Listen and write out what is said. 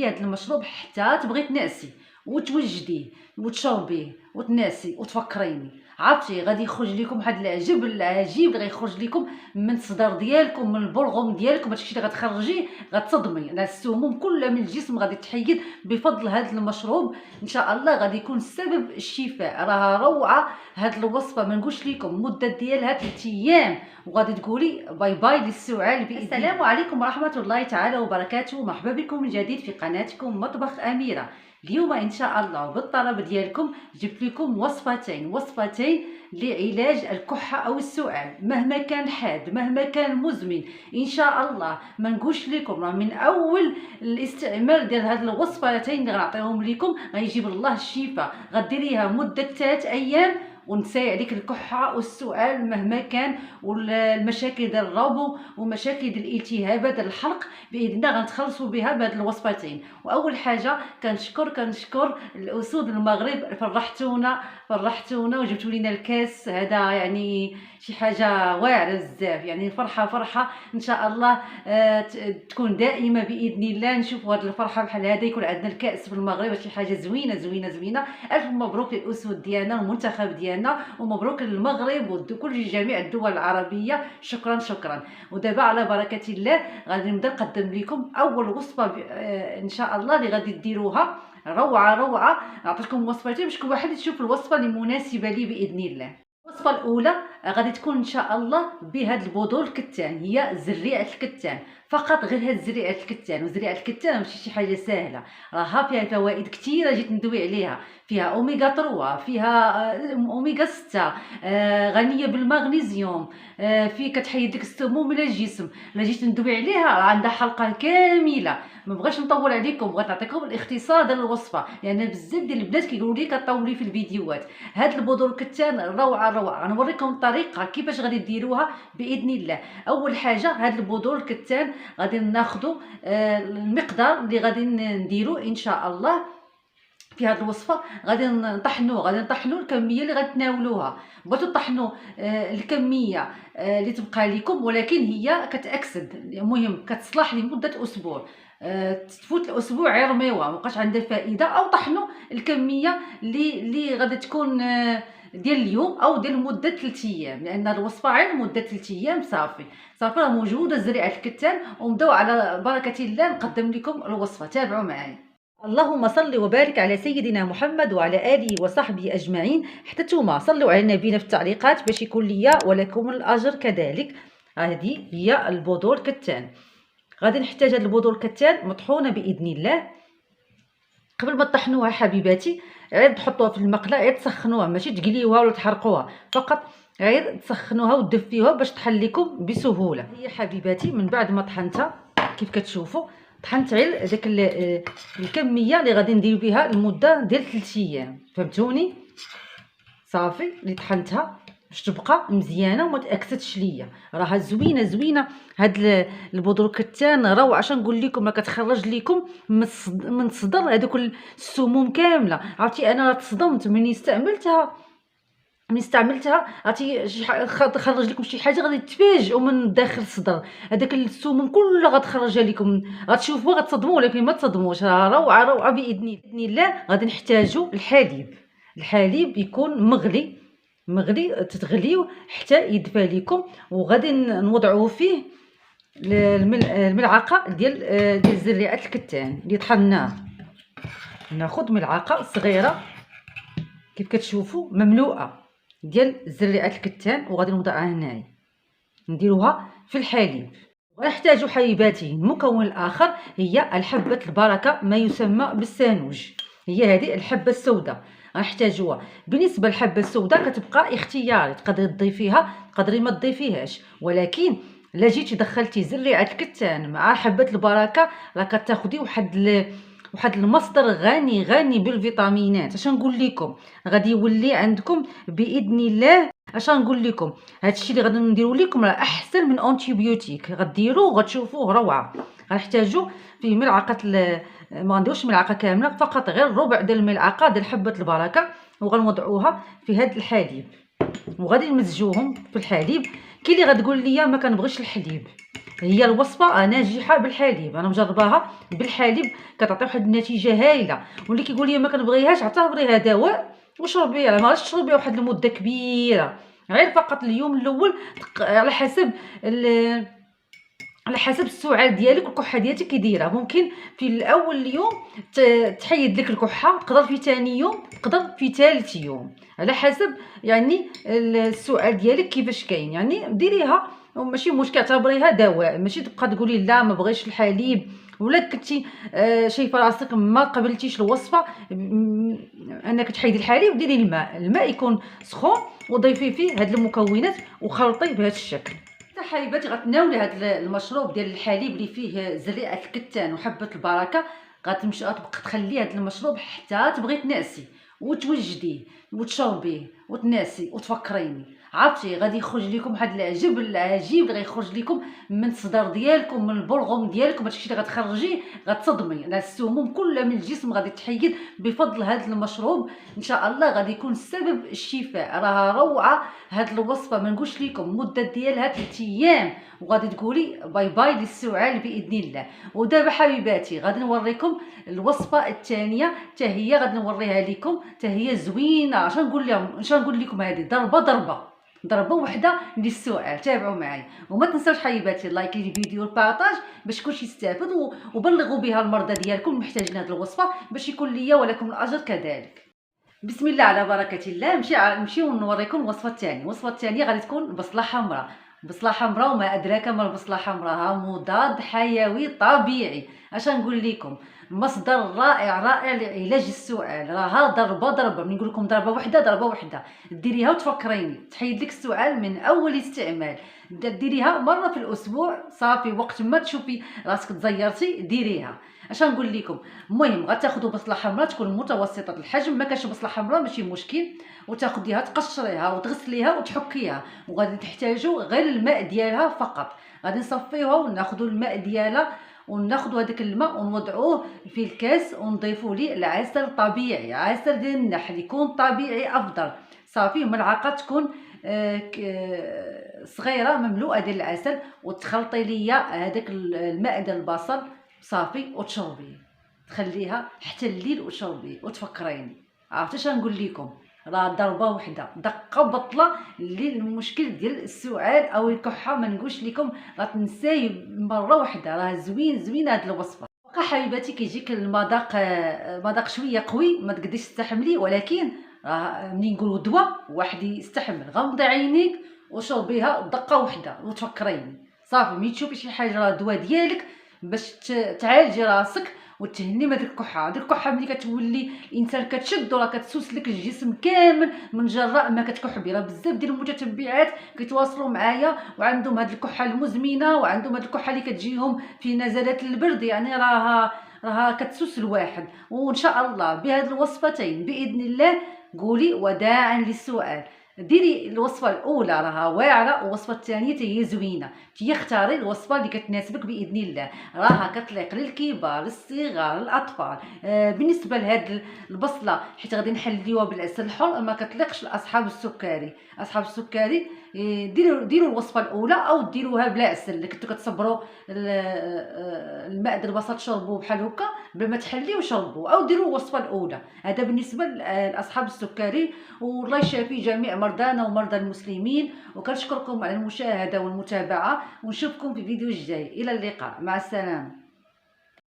لي هذا المشروب حتى تبغي تنعسي وتوجديه وتشربيه وتنعسي وتفكريني. عرفتي غادي يخرج لكم واحد العجب العجيب اللي غيخرج لكم من الصدر ديالكم، من البلغم ديالكم. هادشي اللي غتخرجيه غتصدمي، السموم كلها من الجسم غادي تحيد بفضل هذا المشروب. ان شاء الله غادي يكون سبب الشفاء. راها روعه هاد الوصفه، ما نقولش لكم المده ديالها 3 ايام وغادي تقولي باي باي للسعال باذن. السلام عليكم ورحمه الله تعالى وبركاته. مرحبا بكم من جديد في قناتكم مطبخ اميره. اليوم ان شاء الله بالطلب ديالكم جبت لكم وصفتين لعلاج الكحه او السعال، مهما كان حاد مهما كان مزمن. ان شاء الله ما نقولش لكم راه من اول الاستعمال ديال هاد الوصفتين اللي غنعطيهم لكم غيجيب الله الشفاء. غديريها مده 3 ايام ونساي عليك الكحه والسعال مهما كان، والمشاكل ديال الربو ومشاكل ديال الالتهابات ديال الحلق باذن الله غنتخلصوا بها بهاد الوصفتين. واول حاجه كنشكر الاسود المغرب، فرحتونا وجبتوا لنا الكاس هذا، يعني شي حاجه واعره بزاف، يعني فرحه ان شاء الله تكون دائمه باذن الله. نشوفوا هذه الفرحه بحال هذا، يكون عندنا الكاس في المغرب، شي حاجه زوينه. الف مبروك للاسود ديالنا والمنتخب ديالنا، ومبروك للمغرب وكل جميع الدول العربيه. شكرا. ودابا على بركه الله غادي نبدا نقدم لكم اول وصفه ان شاء الله اللي غادي ديروها روعه. نعطيكم وصفتين باش كل واحد يشوف الوصفه اللي مناسبه ليه باذن الله. الوصفه الاولى غادي تكون ان شاء الله بهذا البذور الكتان، هي زريعه الكتان فقط، غير هاد زريعه الكتان. وزريعه الكتان ماشي شي حاجه سهله، راها فيها فوائد كثيره جيت ندوي عليها. فيها اوميغا 3، فيها اوميغا 6، غنيه بالمغنيسيوم، في كتحيد ديك السموم من الجسم. لا جيت ندوي عليها راه عندها حلقه كامله، ما بغاش نطول عليكم، بغيت نعطيكم الاختصار ديال الوصفه لان بزاف ديال البنات كيقولوا لي كطولي في الفيديوهات. هاد البذور الكتان روعه. غنوريكم الطريقه كيفاش غادي ديروها باذن الله. اول حاجه هاد البذور الكتان غادي ناخذوا المقدار اللي غادي نديرو ان شاء الله في هذه الوصفه. غادي نطحنوا الكميه اللي غتناولوها. بغيتو تطحنوا الكميه اللي تبقى لكم، ولكن هي كتاكسد، المهم كتصلح لمده اسبوع. تفوت الاسبوع غير رميوها مابقاش عندها فائده، او طحنوا الكميه اللي غادي تكون ديال اليوم او ديال مده 3 ايام، لان الوصفه غير مده 3 ايام صافي راه موجوده زريعه الكتان. ونبداو على بركه الله نقدم لكم الوصفه. تابعوا معايا. اللهم صل وبارك على سيدنا محمد وعلى اله وصحبه اجمعين. حتى نتوما صلوا على نبينا في التعليقات باش يكون ليا ولكم الاجر كذلك. هذه هي البذور الكتان. غادي نحتاج هاد البذور الكتان مطحونه باذن الله. قبل ما تطحنوها حبيباتي غير تحطوها في المقله، غير تسخنوها، ماشي تقليوها ولا تحرقوها، فقط غير تسخنوها وتدفيوها باش تحل لكم بسهوله. هي حبيباتي من بعد ما طحنتها كيف كتشوفوا، طحنت غير داك الكميه اللي غادي ندير بها المده ديال 3 ايام. فهمتوني؟ صافي اللي طحنتها باش تبقى مزيانه وما تاكسدش ليا. راها زوينه هاد البذور الكتان روعه. اش نقول لكم، راه كتخرج لكم من الصدر هذوك السموم كامله. عرفتي انا راه تصدمت من استعملتها عرفتي خرج لكم شي حاجه غادي تفاجئوا من داخل الصدر. هذاك السموم كلها غتخرجها لكم، غتشوفوها غتصدموا، ولكن ما تصدموش. راه روعه باذن الله. غادي نحتاجوا الحليب يكون مغلي تتغليو حتى يدفى لكم. وغادي نوضعوه فيه الملعقه ديال زريعه الكتان اللي طحناه. ناخذ ملعقه صغيره كيف كتشوفوا مملوءه ديال زريعه الكتان، وغادي نوضعها هنايا نديروها في الحليب. ونحتاج حبيباتي المكون الاخر، هي الحبه البركه ما يسمى بالسانوج. هي هذه الحبه السوداء غنحتاجوها. بالنسبه للحبه السوداء كتبقى اختياري، تقدري تضيفيها تقدري ما تضيفيهاش، ولكن الا جيتي دخلتي زريعه الكتان مع حبه البركه راه كتاخدي واحد المصدر غني بالفيتامينات. اش نقول لكم، غادي يولي عندكم باذن الله. اش نقول لكم، هادشي اللي غادي نديرو لكم راه احسن من انتيبيوتيك. غديروه وغتشوفوه روعه. غنحتاجو في ملعقه ما نديروش ملعقه كامله، فقط غير ربع ديال الملعقه ديال حبه البركه، وغنوضعوها في هذا الحليب وغادي نمزجوهم في الحليب. كاين اللي غتقول لي ما كنبغيش الحليب، هي الوصفه ناجحه بالحليب، انا مجرباها بالحليب كتعطي واحد النتيجه هايله. واللي كيقول لي ما كنبغيهاش اعتبريها دواء وشربيها، ما غاديش تشربيها واحد المده كبيره، غير فقط اليوم الاول على حسب على حسب السعال ديالك والكحه ديالك كي دايره. ممكن في الاول اليوم تحيد لك الكحه، تقدر في ثاني يوم، تقدر في ثالث يوم، على حسب يعني السعال ديالك كيفاش كاين. يعني ديريها ماشي مشكل، اعتبريها دواء، ماشي تبقى تقولي لا ما بغيتش الحليب، ولا كنتي شايفه راسك ما قبلتيش الوصفه انك تحيدي الحليب. ديري الماء يكون سخون وضيفي فيه هاد المكونات وخلطيه بهذا الشكل. حبيباتي غتناولي هذا المشروب ديال الحليب اللي فيه زريعه الكتان وحبه البركه، غتمشي غتبقى تخلي هذا المشروب حتى تبغي تنعسي وتوجديه وتشربيه وتنعسي وتفكريني. عرفتي غادي يخرج لكم واحد العجب العجيب اللي غيخرج لكم من الصدر ديالكم، من البلغم ديالكم، هادشي اللي غتخرجيه غتصدمي. السموم كلها من الجسم غادي تحيد بفضل هذا المشروب. ان شاء الله غادي يكون سبب الشفاء. راها روعه هاد الوصفه، ما نقولش لكم المده ديالها 3 ايام وغادي تقولي باي باي للسعال باذن الله. ودابا حبيباتي غادي نوريكم الوصفه الثانيه، حتى هي غادي نوريها لكم، حتى هي زوينه. اش نقول لهم، اش نقول لكم، هذه ضربه وحده للسؤال. تابعوا معايا وما تنساوش حبيباتي لايك الفيديو والبارطاج باش كلشي يستافد، وبلغوا بها المرضى ديالكم محتاجين هذه الوصفه باش يكون ليا ولكم الاجر كذلك. بسم الله على بركه الله. نمشيو نوريكم الوصفه الثانيه. الوصفه الثانيه غادي تكون بصله حمراء. بصله حمراء وما ادراك ما البصله حمراء، ها مضاد حيوي طبيعي. اش نقول لكم، مصدر رائع لعلاج السعال. راها ضربه ملي نقول لكم ضربه وحده ديريها وتفكريني، تحيد لك السعال من اول استعمال. ديريها مره في الاسبوع صافي، وقت ما تشوفي راسك تزيرتي ديريها. اش نقول لكم، المهم غتاخذوا بصله حمراء تكون متوسطه الحجم، ما كانش بصله حمراء ماشي مشكل، وتاخديها تقشريها وتغسليها وتحكيها، وغادي تحتاجوا غير الماء ديالها فقط. غادي نصفيوها وناخذوا الماء ديالها، وناخذوا هذاك الماء ونوضعوه في الكاس ونضيفوا ليه العسل طبيعي، عسل ديال النحل يكون طبيعي افضل. صافي ملعقه تكون صغيره مملوءه ديال العسل، وتخلطي ليا هذاك الماء ديال البصل صافي وتشربيه، تخليها حتى الليل وتشربيه وتفكريني. عرفتي اش نقول لكم، راه ضربه وحده دقه بطله للمشكل ديال السعال او الكحه. ما نقولش لكم غتنساي مره واحده، راه زوين هاد الوصفه. واخا حبيباتي كيجيك المذاق مذاق شويه قوي ما تقدريش تستحملي، ولكن راه ملي نقولوا دواء واحد يستحمل. غمضي عينيك وشربيها دقه واحده وتفكريني صافي. ملي تشوفي شي حاجه راه الدواء ديالك باش تعالجي راسك وتهني من هذيك الكحه. هذيك الكحه ملي كتولي الانسان كتشد وراه كتسوس لك الجسم كامل من جراء ما كتكح بيه. راه بزاف ديال المتتبعات كيتواصلوا معايا وعندهم هذه الكحه المزمنه، وعندهم هذه الكحه اللي كتجيهم في نزلات البرد، يعني راها كتسوس الواحد. وان شاء الله بهذه الوصفتين باذن الله قولي وداعا للسؤال. ديري الوصفه الاولى راها واعره، والوصفه الثانيه هي زوينه. اختاري الوصفه اللي كتناسبك باذن الله، راها كتليق للكبار الصغار الاطفال. بالنسبه لهاد البصله حيت غادي نحليوها بالعسل الحر ما كتليقش لاصحاب السكري. اصحاب السكري ديروا الوصفه الاولى او ديروها بلا عسل، اللي كنتو كتصبروا الماء ديال البصل تشربوه بحال هكا بلا ما تحليو شربوه، او ديروا الوصفه الاولى. هذا بالنسبه لاصحاب السكري. والله يشافي جميع مرضانا ومرضى المسلمين، وكنشكركم على المشاهده والمتابعه، ونشوفكم في فيديو جاي. الى اللقاء، مع السلامه.